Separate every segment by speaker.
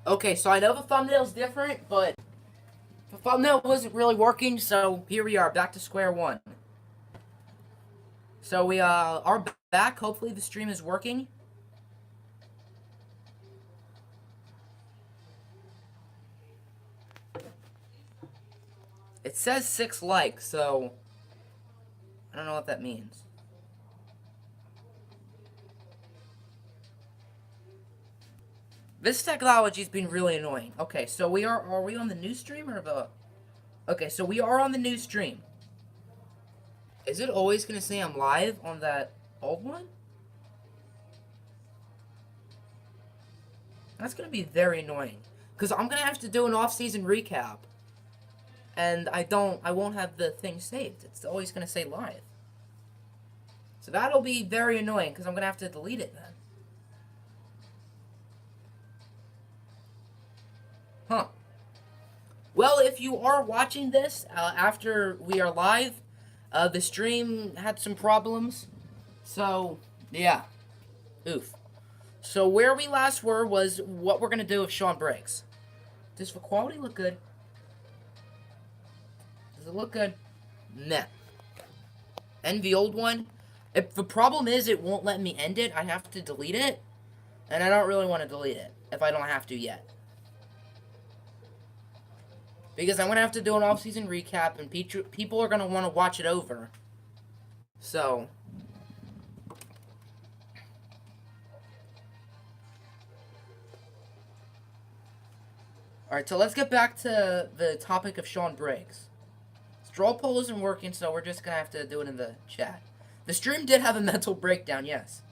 Speaker 1: Okay, so I know the thumbnail's different, but the thumbnail wasn't really working, so here we are, back to square one. So we are back. Hopefully the stream is working. It says 6 likes, so I don't know what that means. This technology's been really annoying. Okay, so are we on the new stream or the... Okay, so we are on the new stream. Is it always gonna say I'm live on that old one? That's gonna be very annoying. Because I'm gonna have to do an off-season recap. And I won't have the thing saved. It's always gonna say live. So that'll be very annoying, because I'm gonna have to delete it then. Huh. Well, if you are watching this after we are live, the stream had some problems. So, yeah. Oof. So where we last were was what we're going to do if Sean breaks. Does the quality look good? Does it look good? Nah. End the old one. If the problem is it won't let me end it, I have to delete it. And I don't really want to delete it if I don't have to yet. Because I'm going to have to do an off-season recap, and people are going to want to watch it over. So... Alright, so let's get back to the topic of Sean breaks. Straw poll isn't working, so we're just going to have to do it in the chat. The stream did have a mental breakdown, yes.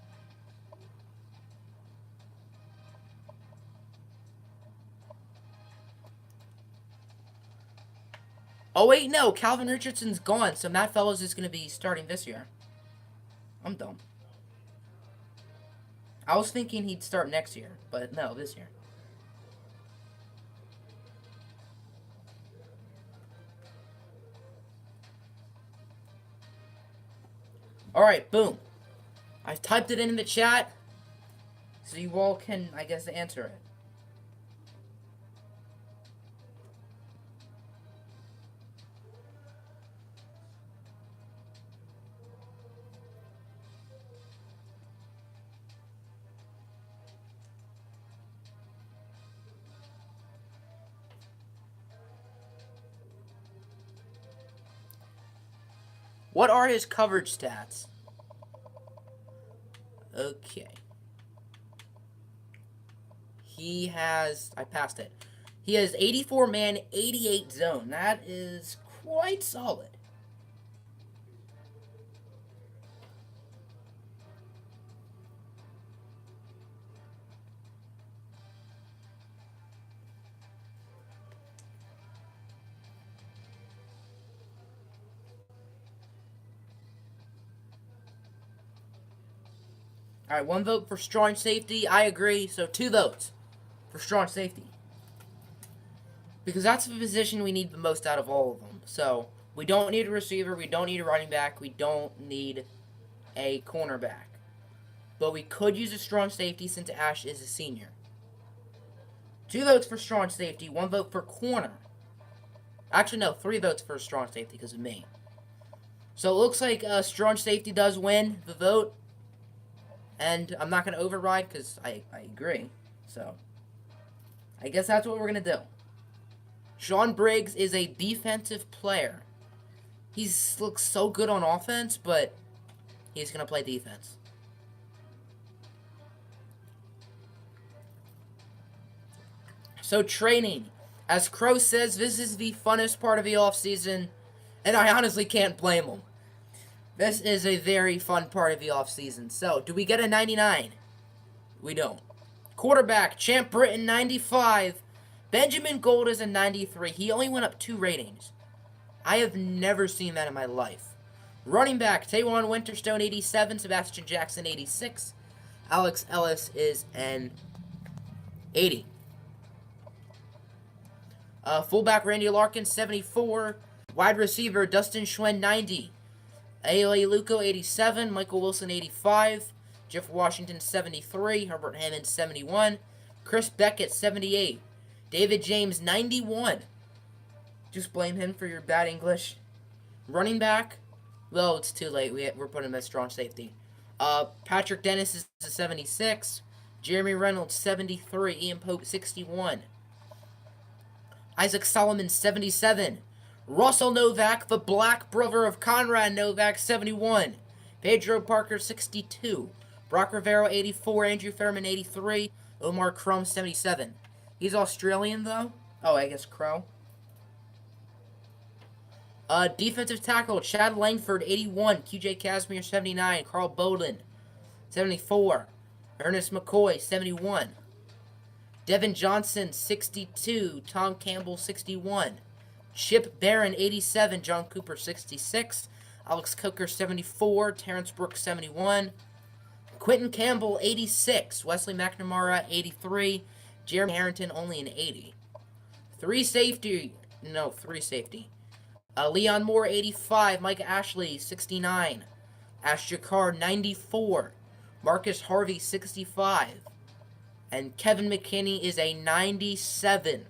Speaker 1: Oh, wait, no. Calvin Richardson's gone, so Matt Fellows is going to be starting this year. I'm dumb. I was thinking he'd start next year, but no, this year. Alright, boom. I've typed it in the chat, so you all can, I guess, answer it. What are his coverage stats? Okay. He has... I passed it. He has 84 man, 88 zone. That is quite solid. Alright, 1 vote for strong safety. I agree. So 2 votes for strong safety. Because that's the position we need the most out of all of them. So, we don't need a receiver. We don't need a running back. We don't need a cornerback. But we could use a strong safety since Ash is a senior. 2 votes for strong safety. 1 vote for corner. Actually, no. 3 votes for strong safety because of me. So, it looks like strong safety does win the vote. And I'm not going to override because I agree. So, I guess that's what we're going to do. Sean Briggs is a defensive player. He looks so good on offense, but he's going to play defense. So, training. As Crow says, this is the funnest part of the offseason, and I honestly can't blame him. This is a very fun part of the offseason. So, do we get a 99? We don't. Quarterback, Champ Britton, 95. Benjamin Gold is a 93. He only went up 2 ratings. I have never seen that in my life. Running back, Taywan Winterstone, 87. Sebastian Jackson, 86. Alex Ellis is an 80. Fullback, Randy Larkin, 74. Wide receiver, Dustin Schwen, 90. A.L.A. Luco, 87. Michael Wilson, 85. Jeff Washington, 73. Herbert Hammond, 71. Chris Beckett, 78. David James, 91. Just blame him for your bad English. Running back, well, it's too late. We're putting him at strong safety. Patrick Dennis is a 76. Jeremy Reynolds, 73. Ian Pope, 61. Isaac Solomon, 77. Russell Novak, the black brother of Conrad Novak, 71. Pedro Parker, 62. Brock Rivero, 84. Andrew Fairman, 83. Omar Crum, 77. He's Australian, though. Oh, I guess Crow. Defensive tackle, Chad Langford, 81. QJ Casimir, 79. Carl Bowden, 74. Ernest McCoy, 71. Devin Johnson, 62. Tom Campbell, 61. Chip Barron, 87. John Cooper, 66. Alex Coker, 74. Terrence Brooks, 71. Quentin Campbell, 86. Wesley McNamara, 83. Jeremy Harrington, only an 80. Three safety. Leon Moore, 85. Mike Ashley, 69. Ash Jakar, 94. Marcus Harvey, 65. And Kevin McKinney is a 97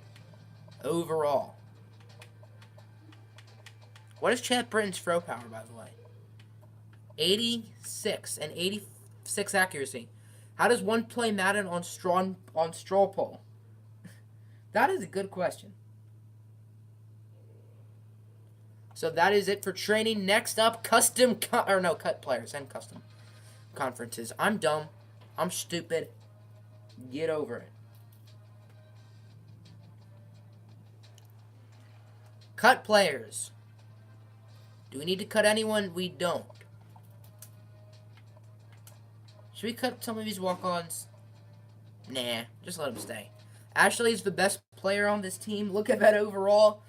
Speaker 1: overall. What is Chad Britton's throw power, by the way? 86 and 86 accuracy. How does one play Madden on straw poll? That is a good question. So that is it for training. Next up, cut players and custom conferences. I'm dumb. I'm stupid. Get over it. Cut players. Do we need to cut anyone? We don't. Should we cut some of these walk-ons? Nah, just let them stay. Ashley's the best player on this team. Look at that overall.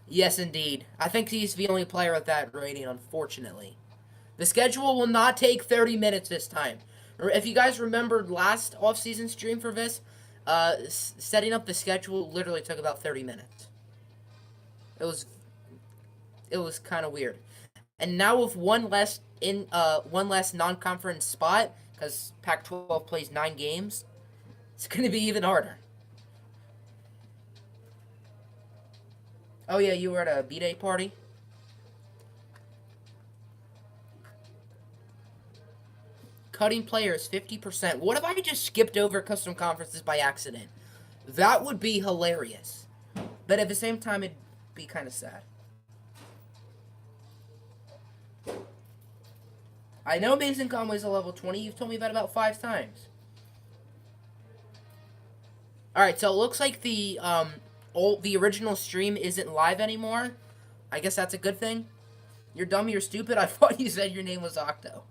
Speaker 1: Yes, indeed. I think he's the only player with that rating, unfortunately. The schedule will not take 30 minutes this time. If you guys remembered last off-season stream for this, setting up the schedule literally took about 30 minutes. It was kind of weird. And now with one less non-conference spot, because Pac-12 plays 9 games, it's going to be even harder. Oh yeah, you were at a B-Day party? Cutting players 50%. What if I just skipped over custom conferences by accident? That would be hilarious. But at the same time, it'd be kind of sad. I know Mason Conway's a level 20. You've told me that about 5 times. Alright, so it looks like the original stream isn't live anymore. I guess that's a good thing. You're dumb, you're stupid. I thought you said your name was Octo.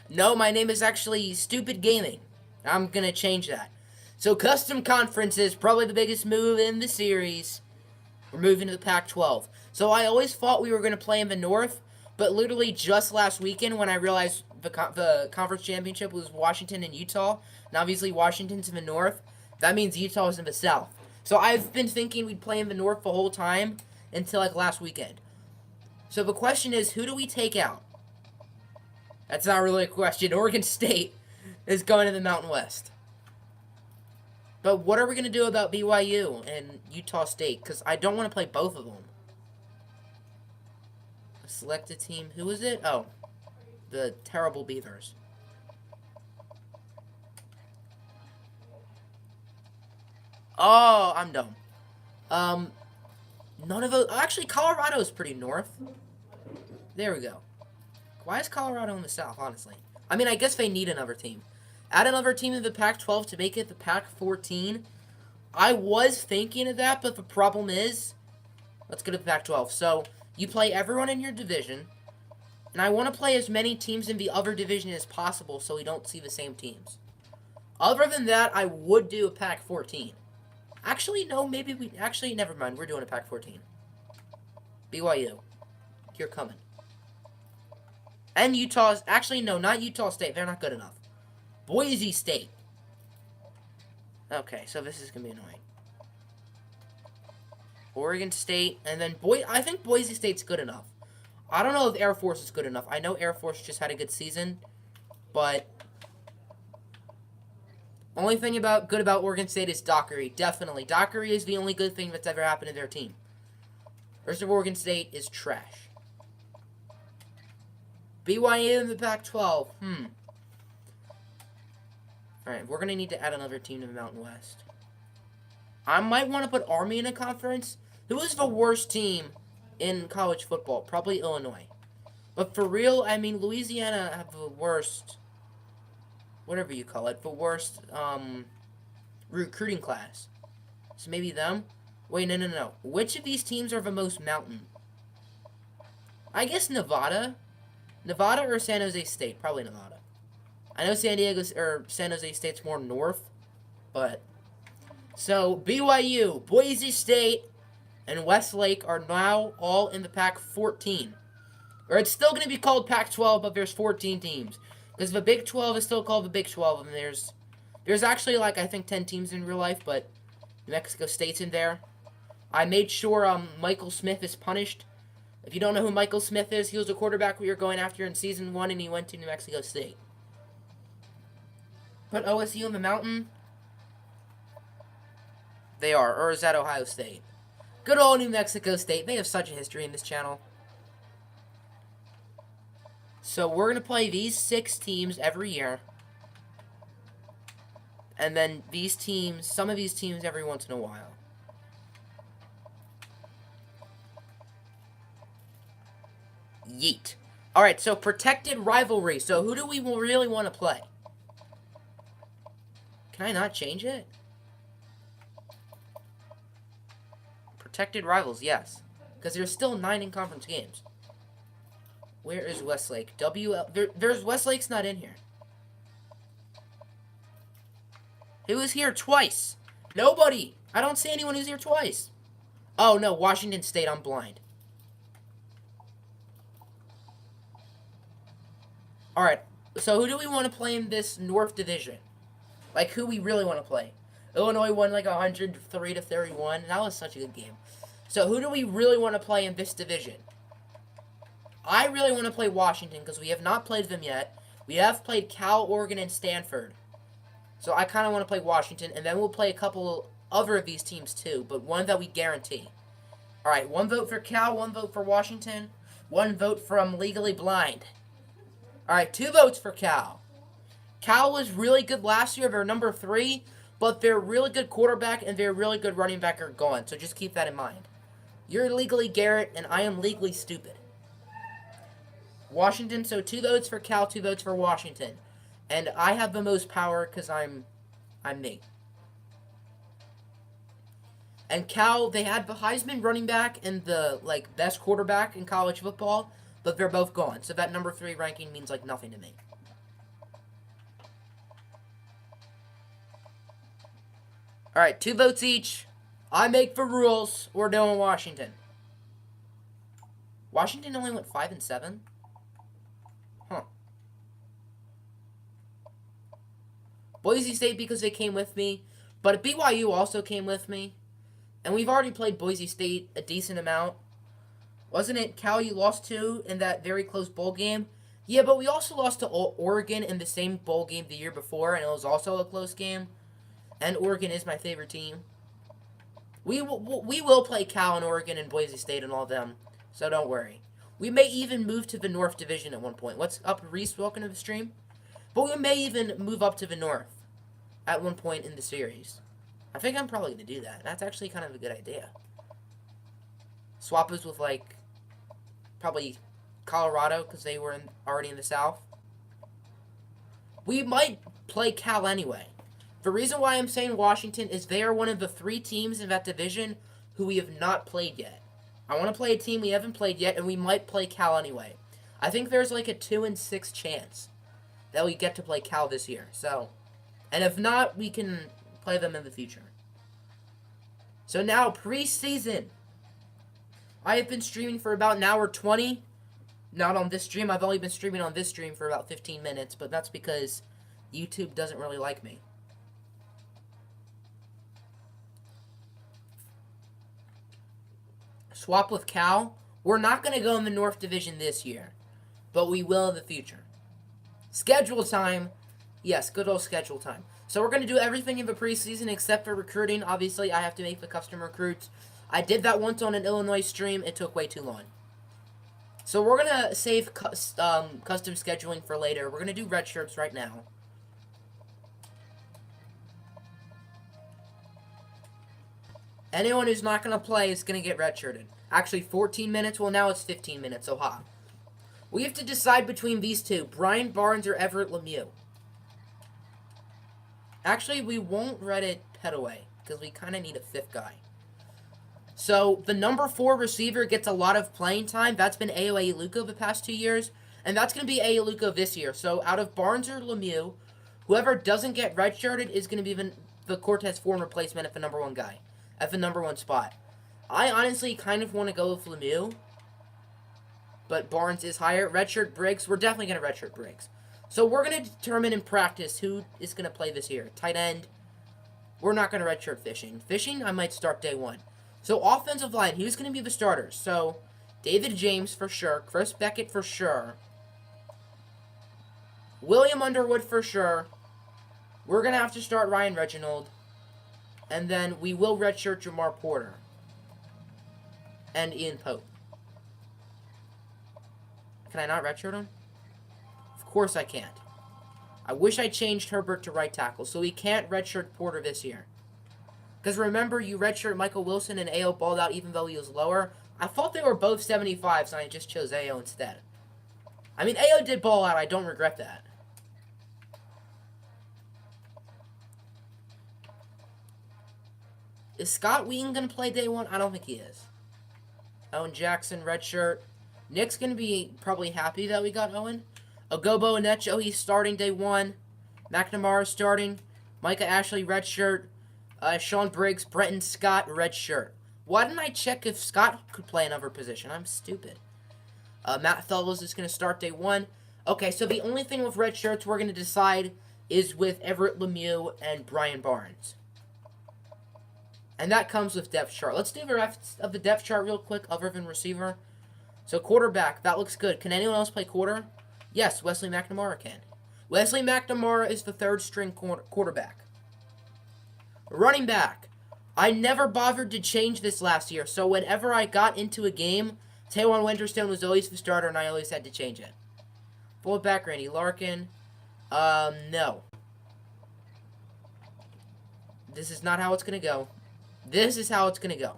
Speaker 1: No, my name is actually Stupid Gaming. I'm going to change that. So custom conferences, probably the biggest move in the series. We're moving to the Pac-12. So I always thought we were going to play in the North, but literally just last weekend when I realized the conference championship was Washington and Utah, and obviously Washington's in the North, that means Utah is in the South. So I've been thinking we'd play in the North the whole time until like last weekend. So the question is, who do we take out? That's not really a question. Oregon State is going to the Mountain West. But what are we going to do about BYU and Utah State? Because I don't want to play both of them. Select a team. Who is it? Oh, the terrible Beavers. Oh, I'm dumb. None of those... Actually, Colorado's pretty north. There we go. Why is Colorado in the South, honestly? I mean, I guess they need another team. Add another team in the Pac-12 to make it the Pac-14. I was thinking of that, but the problem is... Let's go to the Pac-12. So, you play everyone in your division. And I want to play as many teams in the other division as possible so we don't see the same teams. Other than that, I would do a Pac-14. Actually, no, maybe we... Actually, never mind. We're doing a Pac-14. BYU. You're coming. And Utah's... Actually, no, not Utah State. They're not good enough. Boise State. Okay, so this is going to be annoying. Oregon State. And then... I think Boise State's good enough. I don't know if Air Force is good enough. I know Air Force just had a good season. But... Only thing good about Oregon State is Dockery. Definitely. Dockery is the only good thing that's ever happened to their team. The rest of Oregon State is trash. BYU in the Pac-12. Alright, we're going to need to add another team to the Mountain West. I might want to put Army in a conference. Who is the worst team in college football? Probably Illinois. But for real, I mean, Louisiana have the worst, whatever you call it, the worst recruiting class. So maybe them? Wait, no. Which of these teams are the most mountain? I guess Nevada. Nevada or San Jose State? Probably Nevada. I know San Jose State's more north, but... So, BYU, Boise State, and Westlake are now all in the Pac-14. Or it's still going to be called Pac-12, but there's 14 teams. Because the Big 12 is still called the Big 12, and there's actually, like, I think 10 teams in real life, but New Mexico State's in there. I made sure Michael Smith is punished. If you don't know who Michael Smith is, he was the quarterback we were going after in Season 1, and he went to New Mexico State. Put OSU in the mountain. They are. Or is that Ohio State? Good old New Mexico State. They have such a history in this channel. So we're going to play these 6 teams every year. And then these teams, some of these teams every once in a while. Yeet. Alright, so protected rivalry. So who do we really want to play? Can I not change it? Protected rivals, yes. Because there's still 9 in-conference games. Where is Westlake? There's Westlake's not in here. Who is here twice? Nobody. I don't see anyone who's here twice. Oh, no. Washington State. I'm blind. Alright. So who do we want to play in this North Division? Like, who we really want to play? Illinois won like 103-31. That was such a good game. So who do we really want to play in this division? I really want to play Washington because we have not played them yet. We have played Cal, Oregon, and Stanford. So I kind of want to play Washington, and then we'll play a couple other of these teams too, but one that we guarantee. Alright, 1 vote for Cal, 1 vote for Washington, 1 vote from Legally Blind. Alright, 2 votes for Cal. Cal was really good last year. They're number 3, but their really good quarterback and their really good running back are gone, so just keep that in mind. You're legally Garrett, and I am legally stupid. Washington, so 2 votes for Cal, 2 votes for Washington. And I have the most power because I'm me. And Cal, they had the Heisman running back and the, like, best quarterback in college football, but they're both gone. So that number 3 ranking means, like, nothing to me. Alright, 2 votes each. I make the rules. We're doing Washington. Washington only went 5-7? Huh. Boise State because they came with me. But BYU also came with me. And we've already played Boise State a decent amount. Wasn't it Cal you lost to in that very close bowl game? Yeah, but we also lost to Oregon in the same bowl game the year before, and it was also a close game. And Oregon is my favorite team. We will play Cal and Oregon and Boise State and all of them, so don't worry. We may even move to the North Division at one point. What's up, Reese? Welcome to the stream. But we may even move up to the North at one point in the series. I think I'm probably going to do that. That's actually kind of a good idea. Swap us with, like, probably Colorado, because they were already in the South. We might play Cal anyway. The reason why I'm saying Washington is they are one of the 3 teams in that division who we have not played yet. I want to play a team we haven't played yet, and we might play Cal anyway. I think there's like a 2-6 chance that we get to play Cal this year. So, and if not, we can play them in the future. So now, preseason. I have been streaming for about 1:20 hours. Not on this stream. I've only been streaming on this stream for about 15 minutes, but that's because YouTube doesn't really like me. Swap with Cal. We're not going to go in the North Division this year, but we will in the future. Schedule time. Yes, good old schedule time. So we're going to do everything in the preseason except for recruiting. Obviously, I have to make the custom recruits. I did that once on an Illinois stream. It took way too long. So we're going to save custom scheduling for later. We're going to do red shirts right now. Anyone who's not going to play is going to get redshirted. Actually, 14 minutes. Well, now it's 15 minutes, so ha. We have to decide between these two, Brian Barnes or Everett Lemieux. Actually, we won't Reddit Petaway, because we kind of need a fifth guy. So, the number 4 receiver gets a lot of playing time. That's been Ayo Ayeluko the past 2 years, and that's going to be Ayeluko this year. So, out of Barnes or Lemieux, whoever doesn't get redshirted is going to be the Cortez Ford replacement at the number 1 guy, at the number 1 spot. I honestly kind of want to go with Lemieux, but Barnes is higher. Redshirt Briggs, we're definitely going to redshirt Briggs. So we're going to determine in practice who is going to play this year. Tight end, we're not going to redshirt Fishing. Fishing, I might start day 1. So offensive line, who's going to be the starters? So David James for sure. Chris Beckett for sure. William Underwood for sure. We're going to have to start Ryan Reginald. And then we will redshirt Jamar Porter. And Ian Pope. Can I not redshirt him? Of course I can't. I wish I changed Herbert to right tackle, so we can't redshirt Porter this year. Because remember, you redshirt Michael Wilson and Ayo balled out even though he was lower. I thought they were both 75s, and I just chose Ayo instead. I mean, Ayo did ball out. I don't regret that. Is Scott Wheaton going to play day 1? I don't think he is. Owen Jackson, redshirt. Nick's going to be probably happy that we got Owen. Ogobo Anecho, he's starting day 1. McNamara starting. Micah Ashley, redshirt. Sean Briggs, Brenton Scott, redshirt. Why didn't I check if Scott could play another position? I'm stupid. Matt Fellows is going to start day 1. Okay, so the only thing with red shirts we're going to decide is with Everett Lemieux and Brian Barnes. And that comes with depth chart. Let's do the rest of the depth chart real quick, other than receiver. So quarterback, that looks good. Can anyone else play quarter? Yes, Wesley McNamara can. Wesley McNamara is the 3rd string quarterback. Running back. I never bothered to change this last year, so whenever I got into a game, Taewon Winterstone was always the starter, and I always had to change it. Fullback, Randy Larkin. No. This is not how it's going to go. This is how it's going to go.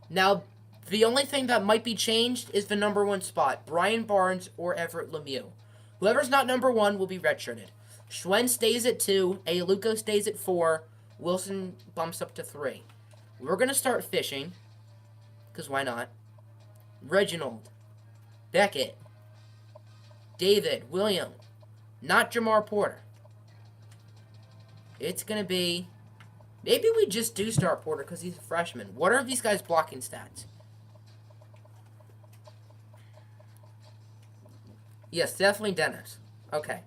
Speaker 1: Now, the only thing that might be changed is the number 1 spot. Brian Barnes or Everett Lemieux. Whoever's not number 1 will be redshirted. Schwen stays at 2. Ayeluko stays at 4. Wilson bumps up to 3. We're going to start Fishing. Because why not? Reginald. Beckett. David. William. Not Jamar Porter. It's going to be... Maybe we just do start Porter because he's a freshman. What are these guys' blocking stats? Yes, definitely Dennis. Okay.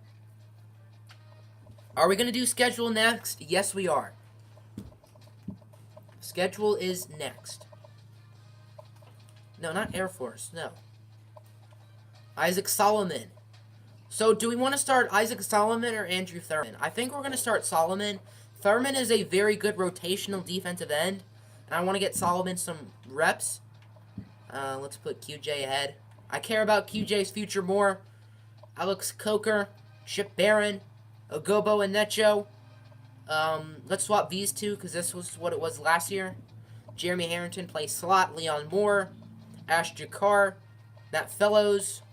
Speaker 1: Are we going to do schedule next? Yes, we are. Schedule is next. No, not Air Force. No. Isaac Solomon. So, do we want to start Isaac Solomon or Andrew Thurman? I think we're going to start Solomon. Thurman is a very good rotational defensive end. And I want to get Solomon some reps. Let's put QJ ahead. I care about QJ's future more. Alex Coker, Chip Barron, Ogobo and Necho. Let's swap these two because this was what it was last year. Jeremy Harrington plays slot. Leon Moore, Ash Jakar, Matt Fellows,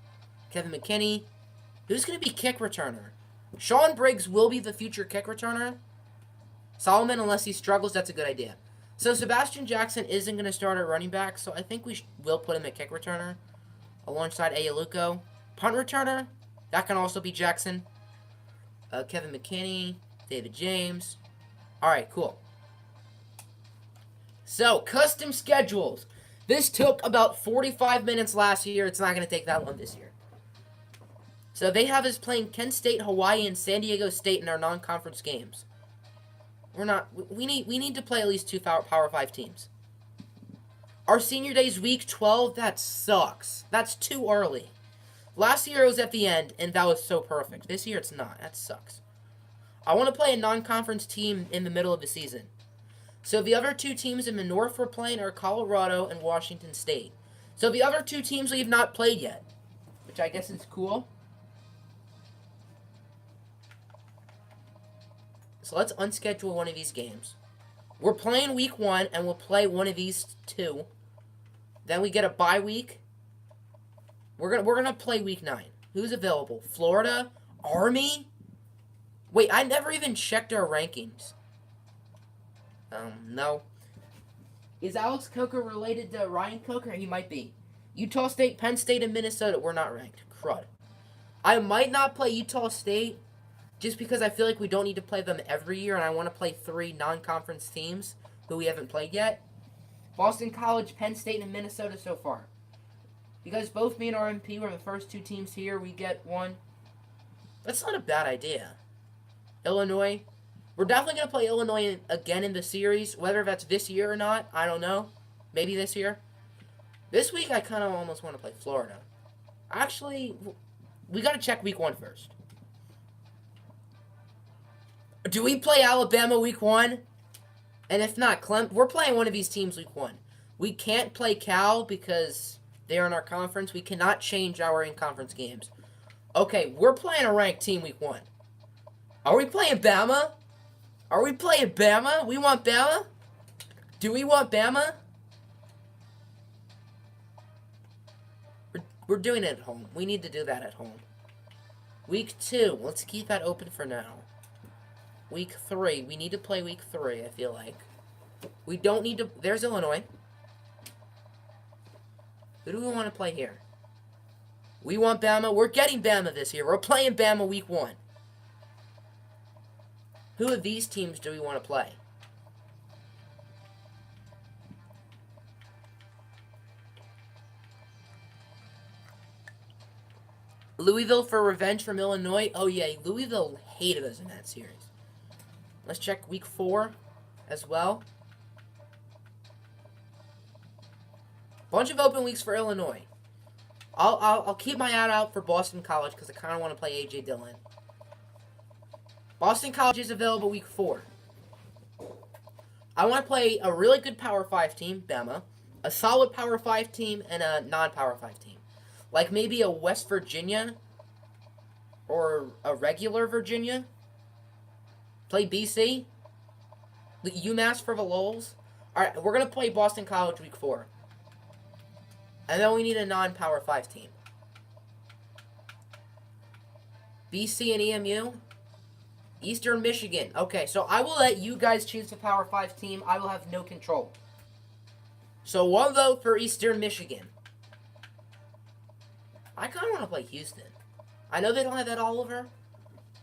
Speaker 1: Kevin McKinney. Who's going to be kick returner? Sean Briggs will be the future kick returner. Solomon, unless he struggles, that's a good idea. So Sebastian Jackson isn't going to start at running back, so I think we will put him at kick returner alongside Ayeluko. Punt returner, that can also be Jackson. Kevin McKinney, David James. Alright, cool. So, custom schedules. This took about 45 minutes last year. It's not going to take that long this year. So, they have us playing Kent State, Hawaii, and San Diego State in our non-conference games. We need to play at least 2 Power 5 teams. Our senior day is week 12. That sucks. That's too early. Last year it was at the end, and that was so perfect. This year it's not. That sucks. I want to play a non-conference team in the middle of the season. So the other two teams in the North we're playing are Colorado and Washington State. So the other two teams we have not played yet, which I guess is cool. So let's unschedule one of these games. We're playing week 1, and we'll play one of these two. Then we get a bye week. We're gonna play week 9. Who's available? Florida? Army? Wait, I never even checked our rankings. No. Is Alex Coker related to Ryan Coker? He might be. Utah State, Penn State, and Minnesota. We're not ranked. Crud. I might not play Utah State just because I feel like we don't need to play them every year, and I want to play 3 non-conference teams who we haven't played yet. Boston College, Penn State, and Minnesota so far. Because both me and RMP were the first 2 teams here, we get 1. That's not a bad idea. Illinois. We're definitely going to play Illinois again in the series. Whether that's this year or not, I don't know. Maybe this year. This week, I kind of almost want to play Florida. Actually, we got to check week 1 first. Do we play Alabama week 1? And if not, we're playing one of these teams week 1. We can't play Cal because they're in our conference. We cannot change our in-conference games. Okay, we're playing a ranked team week 1. Are we playing Bama? Are we playing Bama? We want Bama? Do we want Bama? We're doing it at home. We need to do that at home. Week 2. Let's keep that open for now. Week 3. We need to play week 3, I feel like. We don't need to... There's Illinois. Who do we want to play here? We want Bama. We're getting Bama this year. We're playing Bama week 1. Who of these teams do we want to play? Louisville for revenge from Illinois. Oh, yeah. Louisville hated us in that series. Let's check week 4 as well. Bunch of open weeks for Illinois. I'll keep my eye out for Boston College because I kind of want to play A.J. Dillon. Boston College is available week 4. I want to play a really good Power 5 team, Bama, a solid Power 5 team, and a non-Power 5 team. Like maybe a West Virginia or a regular Virginia. Play BC. UMass for the lulz. Alright, we're going to play Boston College week 4. And then we need a non-Power 5 team. BC and EMU. Eastern Michigan. Okay, so I will let you guys choose the Power 5 team. I will have no control. So 1 vote for Eastern Michigan. I kind of want to play Houston. I know they don't have that Oliver.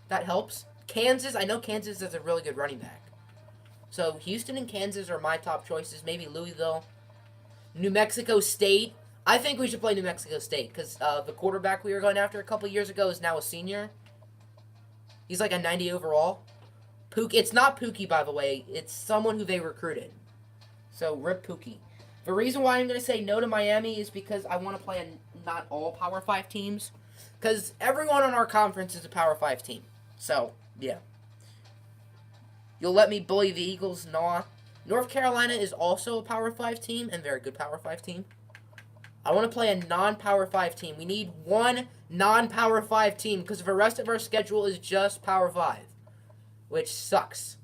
Speaker 1: That helps. Kansas. I know Kansas is a really good running back. So Houston and Kansas are my top choices. Maybe Louisville. New Mexico State. I think we should play New Mexico State because the quarterback we were going after a couple years ago is now a senior. He's like a 90 overall. It's not Pookie, by the way. It's someone who they recruited. So, rip Pookie. The reason why I'm going to say no to Miami is because I want to play not all Power 5 teams. Because everyone on our conference is a Power 5 team. So, yeah. You'll let me bully the Eagles? Nah. North Carolina is also a Power 5 team, and very good Power 5 team. I want to play a non-Power 5 team. We need 1 non-Power 5 team, because the rest of our schedule is just Power 5. Which sucks.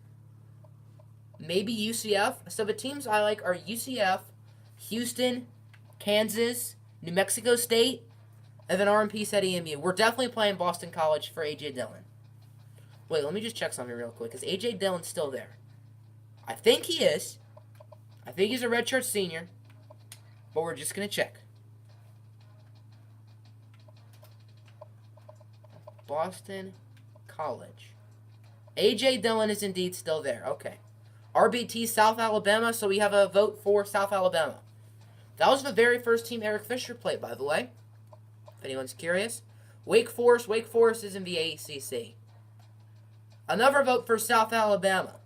Speaker 1: Maybe UCF. So the teams I like are UCF, Houston, Kansas, New Mexico State, and then RMP said EMU. We're definitely playing Boston College for A.J. Dillon. Wait, let me just check something real quick, because A.J. Dillon's still there. I think he is. I think he's a redshirt senior. But we're just going to check. Boston College. A.J. Dillon is indeed still there. Okay. RBT South Alabama, so we have a vote for South Alabama. That was the very first team Eric Fisher played, by the way. If anyone's curious. Wake Forest. Wake Forest is in the ACC. Another vote for South Alabama.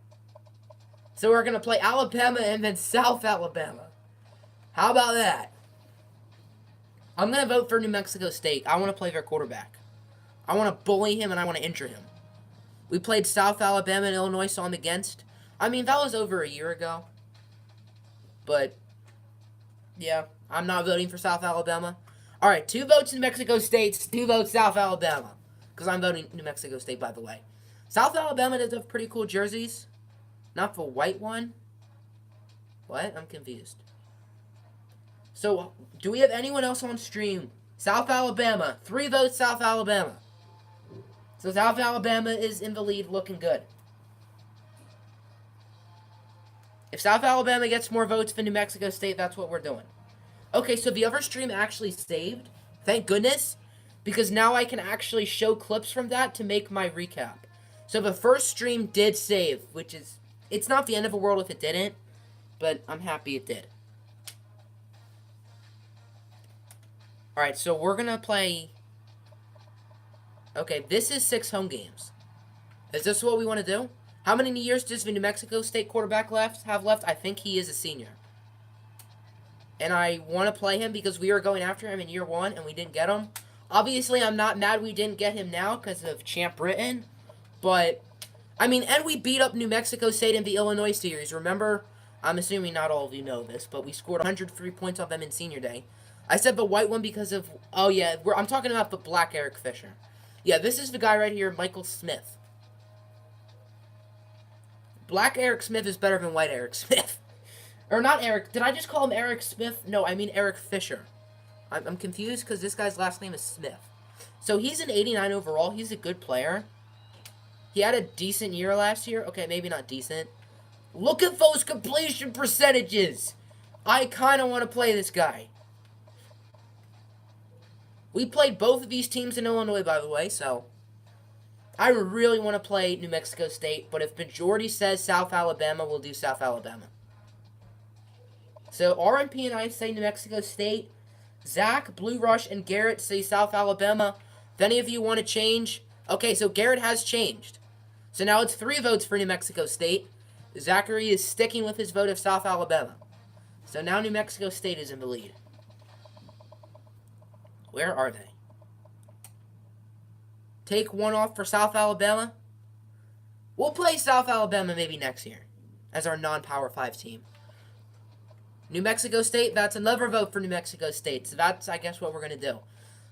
Speaker 1: So we're going to play Alabama and then South Alabama. How about that? I'm going to vote for New Mexico State. I want to play their quarterback. I want to bully him and I want to injure him. We played South Alabama and Illinois, so I'm against. I mean, that was over a year ago. But, yeah, I'm not voting for South Alabama. All right, 2 votes New Mexico State, 2 votes South Alabama. Because I'm voting New Mexico State, by the way. South Alabama does have pretty cool jerseys. Not the white one. What? I'm confused. So, do we have anyone else on stream? South Alabama. 3 votes South Alabama. So South Alabama is in the lead, looking good. If South Alabama gets more votes than New Mexico State, that's what we're doing. Okay, so the other stream actually saved. Thank goodness. Because now I can actually show clips from that to make my recap. So the first stream did save, which is... It's not the end of the world if it didn't, but I'm happy it did. Alright, so we're going to play... Okay, this is 6 home games. Is this what we want to do? How many years does the New Mexico State quarterback have left? I think he is a senior. And I want to play him because we were going after him in year 1 and we didn't get him. Obviously, I'm not mad we didn't get him now because of Champ Britton. But, I mean, and we beat up New Mexico State in the Illinois series. Remember? I'm assuming not all of you know this, but we scored 103 points on them in senior day. I said the white one because of... Oh, yeah, I'm talking about the black Eric Fisher. Yeah, this is the guy right here, Michael Smith. Black Eric Smith is better than white Eric Smith. Or not Eric. Did I just call him Eric Smith? No, I mean Eric Fisher. I'm confused because this guy's last name is Smith. So he's an 89 overall. He's a good player. He had a decent year last year. Okay, maybe not decent. Look at those completion percentages. I kind of want to play this guy. We played both of these teams in Illinois, by the way, so... I really want to play New Mexico State, but if majority says South Alabama, we'll do South Alabama. So, RMP and I say New Mexico State. Zach, Blue Rush, and Garrett say South Alabama. If any of you want to change... Okay, so Garrett has changed. So now it's 3 votes for New Mexico State. Zachary is sticking with his vote of South Alabama. So now New Mexico State is in the lead. Where are they? Take 1 off for South Alabama. We'll play South Alabama maybe next year as our non-Power 5 team. New Mexico State, that's another vote for New Mexico State. So that's, I guess, what we're going to do.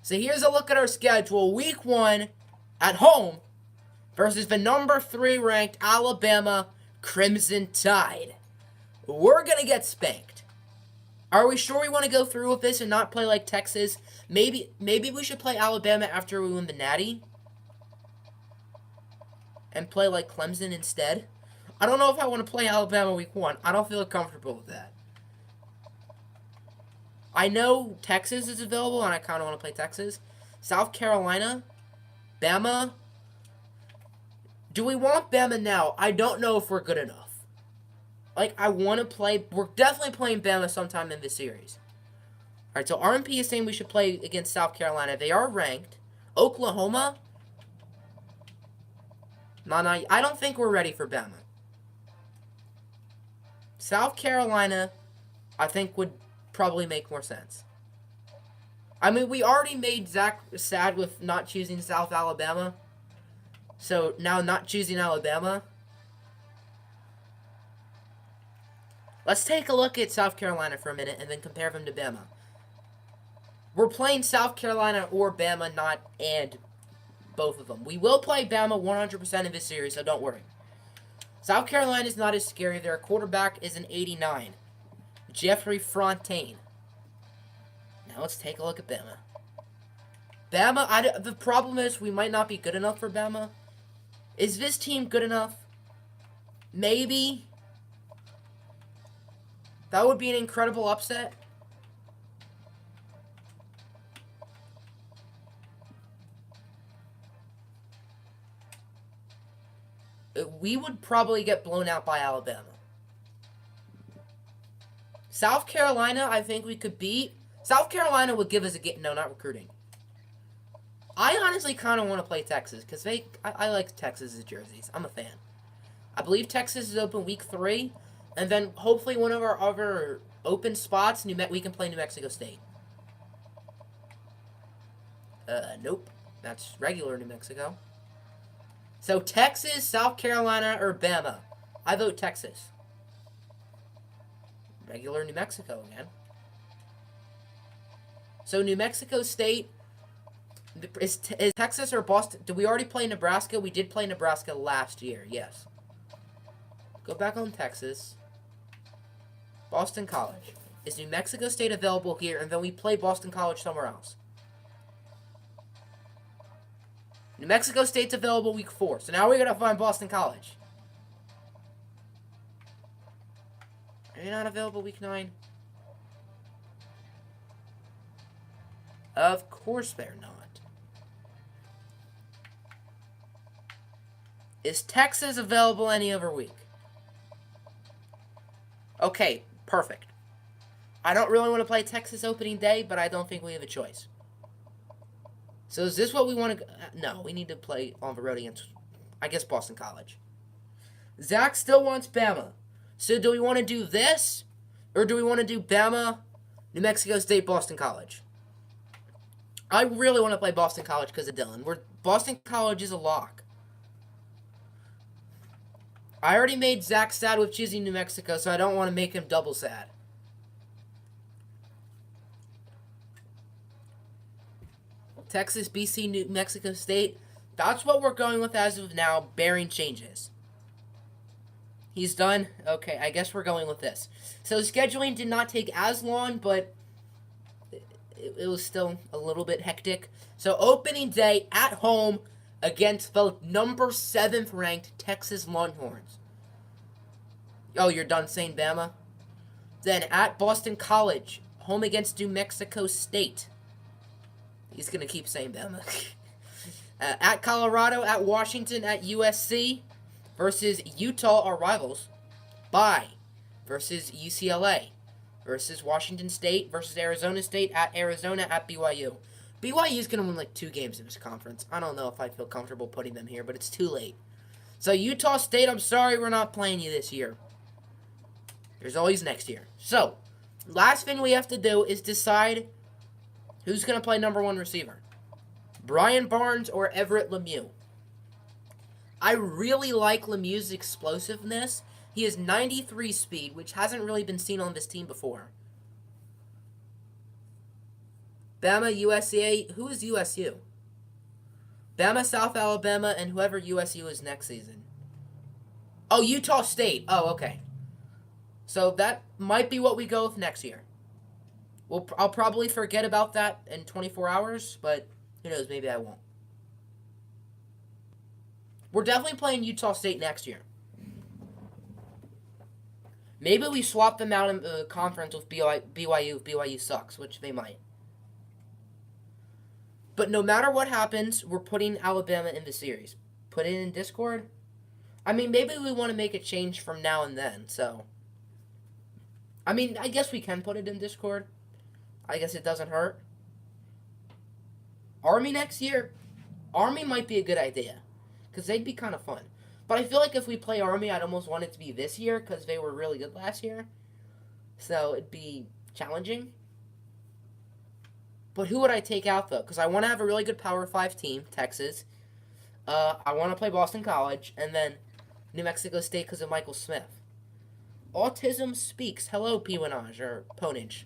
Speaker 1: So here's a look at our schedule. Week 1 at home versus the number 3 ranked Alabama Crimson Tide. We're going to get spanked. Are we sure we want to go through with this and not play like Texas? Maybe we should play Alabama after we win the Natty. And play like Clemson instead. I don't know if I want to play Alabama week 1. I don't feel comfortable with that. I know Texas is available and I kind of want to play Texas. South Carolina. Bama. Do we want Bama now? I don't know if we're good enough. Like, I want to play... We're definitely playing Bama sometime in this series. Alright, so RMP is saying we should play against South Carolina. They are ranked. Oklahoma. No, I don't think we're ready for Bama. South Carolina, I think, would probably make more sense. I mean, we already made Zach sad with not choosing South Alabama. So, now not choosing Alabama. Let's take a look at South Carolina for a minute and then compare them to Bama. We're playing South Carolina or Bama, not and both of them. We will play Bama 100% in this series, so don't worry. South Carolina is not as scary. Their quarterback is an 89. Jeffrey Fontaine. Now let's take a look at Bama. Bama, the problem is we might not be good enough for Bama. Is this team good enough? Maybe. That would be an incredible upset. We would probably get blown out by Alabama. South Carolina, I think we could beat. South Carolina would give us a game. No, not recruiting. I honestly kind of want to play Texas because I like Texas' jerseys. I'm a fan. I believe Texas is open week 3. And then hopefully one of our other open spots, we can play New Mexico State. Nope. That's regular New Mexico. So Texas, South Carolina, or Bama? I vote Texas. Regular New Mexico again. So New Mexico State, is Texas or Boston? Did we already play Nebraska? We did play Nebraska last year, yes. Go back on Texas. Boston College. Is New Mexico State available here? And then we play Boston College somewhere else. New Mexico State's available week 4. So now we're going to find Boston College. Are you not available week 9? Of course they're not. Is Texas available any other week? Okay, perfect. I don't really want to play Texas opening day, but I don't think we have a choice. So is this what we want to... No, we need to play on the road against, I guess, Boston College. Zach still wants Bama. So do we want to do this? Or do we want to do Bama, New Mexico State, Boston College? I really want to play Boston College because of Dylan. Boston College is a lock. I already made Zach sad with choosing New Mexico, so I don't want to make him double sad. Texas, BC, New Mexico State. That's what we're going with as of now, bearing changes. He's done? Okay, I guess we're going with this. So scheduling did not take as long, but it was still a little bit hectic. So opening day at home against the number 7th ranked Texas Longhorns. Oh, you're done saying Bama? Then at Boston College, home against New Mexico State. He's going to keep saying Bama. At Colorado, at Washington, at USC versus Utah, our rivals. Bye versus UCLA versus Washington State versus Arizona State, at Arizona, at BYU. BYU is going to win like 2 games in this conference. I don't know if I feel comfortable putting them here, but it's too late. So Utah State, I'm sorry we're not playing you this year. There's always next year. So, last thing we have to do is decide who's going to play number 1 receiver. Brian Barnes or Everett Lemieux. I really like Lemieux's explosiveness. He has 93 speed, which hasn't really been seen on this team before. Bama, USCA. Who is USU? Bama, South Alabama, and whoever USU is next season. Oh, Utah State. Oh, okay. So that might be what we go with next year. I'll probably forget about that in 24 hours, but who knows, maybe I won't. We're definitely playing Utah State next year. Maybe we swap them out in the conference with BYU if BYU sucks, which they might. But no matter what happens, we're putting Alabama in the series. Put it in Discord? I mean, maybe we want to make a change from now and then, so... I mean, I guess we can put it in Discord. I guess it doesn't hurt. Army next year? Army might be a good idea. Because they'd be kind of fun. But I feel like if we play Army, I'd almost want it to be this year. Because they were really good last year. So it'd be challenging. But who would I take out, though? Because I want to have a really good Power 5 team, Texas. I want to play Boston College. And then New Mexico State because of Michael Smith. Autism Speaks. Hello, Piwanage. Or Ponage.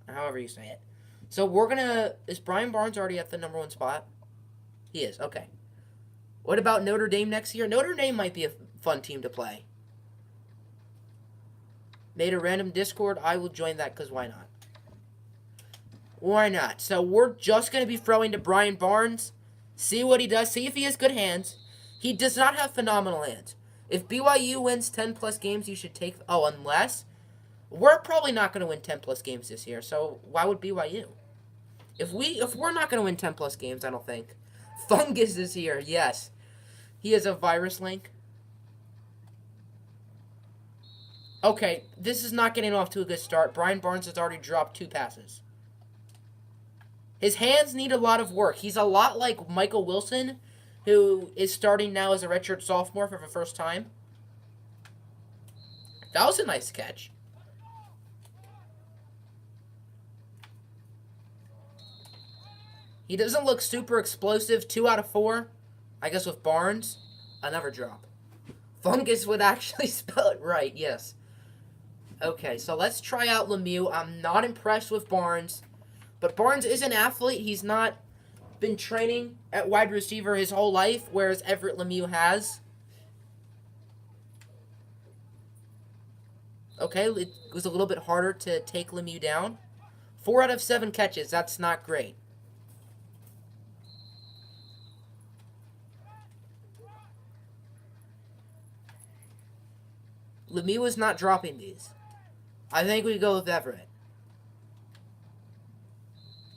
Speaker 1: However you say it. So we're going to... Is Brian Barnes already at the number 1 spot? He is. Okay. What about Notre Dame next year? Notre Dame might be a fun team to play. Made a random Discord. I will join that because why not? Why not? So we're just going to be throwing to Brian Barnes. See what he does. See if he has good hands. He does not have phenomenal hands. If BYU wins 10-plus games, you should take... Oh, unless... We're probably not going to win 10-plus games this year, so why would BYU? If we're not going to win 10-plus games, I don't think. Fungus is here, yes. He has a virus link. Okay, this is not getting off to a good start. Brian Barnes has already dropped 2 passes. His hands need a lot of work. He's a lot like Michael Wilson, who is starting now as a redshirt sophomore for the first time. That was a nice catch. He doesn't look super explosive. 2 out of 4, I guess, with Barnes. Another drop. Fungus would actually spell it right, yes. Okay, so let's try out Lemieux. I'm not impressed with Barnes. But Barnes is an athlete. He's not been training at wide receiver his whole life, whereas Everett Lemieux has. Okay, it was a little bit harder to take Lemieux down. 4 out of 7 catches. That's not great. Lemieux is not dropping these. I think we go with Everett.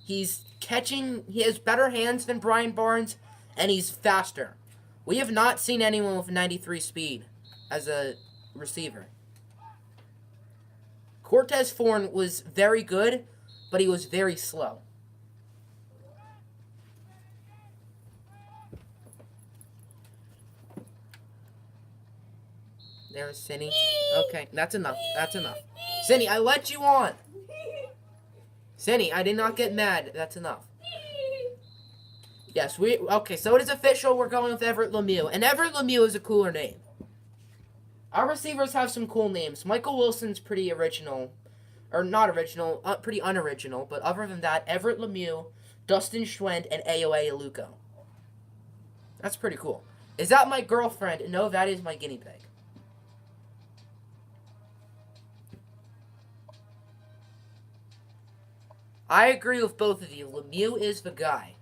Speaker 1: He's catching... He has better hands than Brian Barnes, and he's faster. We have not seen anyone with 93 speed as a receiver. Cortez Thorne was very good, but he was very slow. There's Cindy. Okay, that's enough. That's enough. Cindy, I let you on. Cindy, I did not get mad. That's enough. Yes, okay, so it is official. We're going with Everett Lemieux. And Everett Lemieux is a cooler name. Our receivers have some cool names. Michael Wilson's pretty original. Or not original, pretty unoriginal. But other than that, Everett Lemieux, Dustin Schwend, and AOA Aluko. That's pretty cool. Is that my girlfriend? No, that is my guinea pig. I agree with both of you. Lemieux is the guy.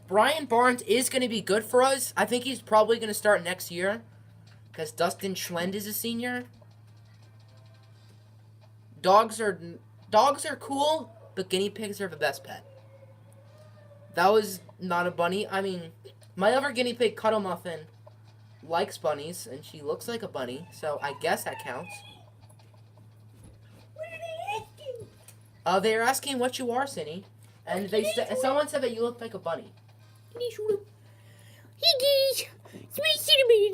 Speaker 1: Brian Barnes is going to be good for us. I think he's probably going to start next year. Because Dustin Schwend is a senior. Dogs are cool, but guinea pigs are the best pet. That was not a bunny. I mean, my other guinea pig, Cuddle Muffin, likes bunnies, and she looks like a bunny, so I guess that counts. They're asking what you are, Cindy. And someone said that you look like a bunny.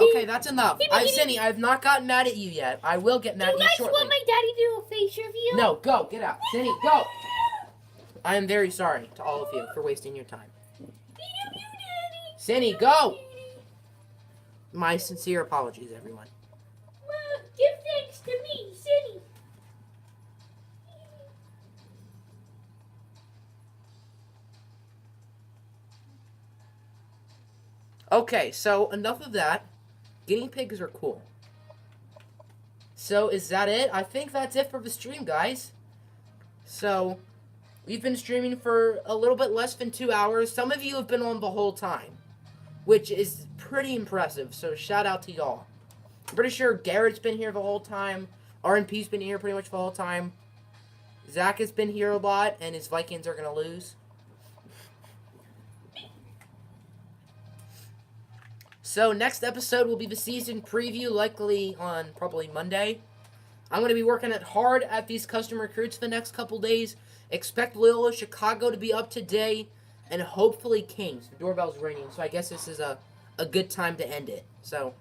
Speaker 1: Okay, that's enough. Cindy, I have not gotten mad at you yet. I will get mad at you shortly.
Speaker 2: You guys want my daddy to do a face review?
Speaker 1: No, go. Get out. Cindy, go. I am very sorry to all of you for wasting your time. Cindy, go. My sincere apologies, everyone.
Speaker 2: Well, give thanks to me, Cindy.
Speaker 1: Okay, so enough of that. Guinea pigs are cool. So, is that it? I think that's it for the stream, guys. So, we've been streaming for a little bit less than 2 hours. Some of you have been on the whole time, which is pretty impressive, so shout out to y'all. I'm pretty sure Garrett's been here the whole time. RNP's been here pretty much the whole time. Zach has been here a lot, and his Vikings are going to lose. So, next episode will be the season preview, likely on probably Monday. I'm going to be working hard at these custom recruits the next couple days. Expect Loyola Chicago to be up today, and hopefully Kings. The doorbell's ringing, so I guess this is a good time to end it. So,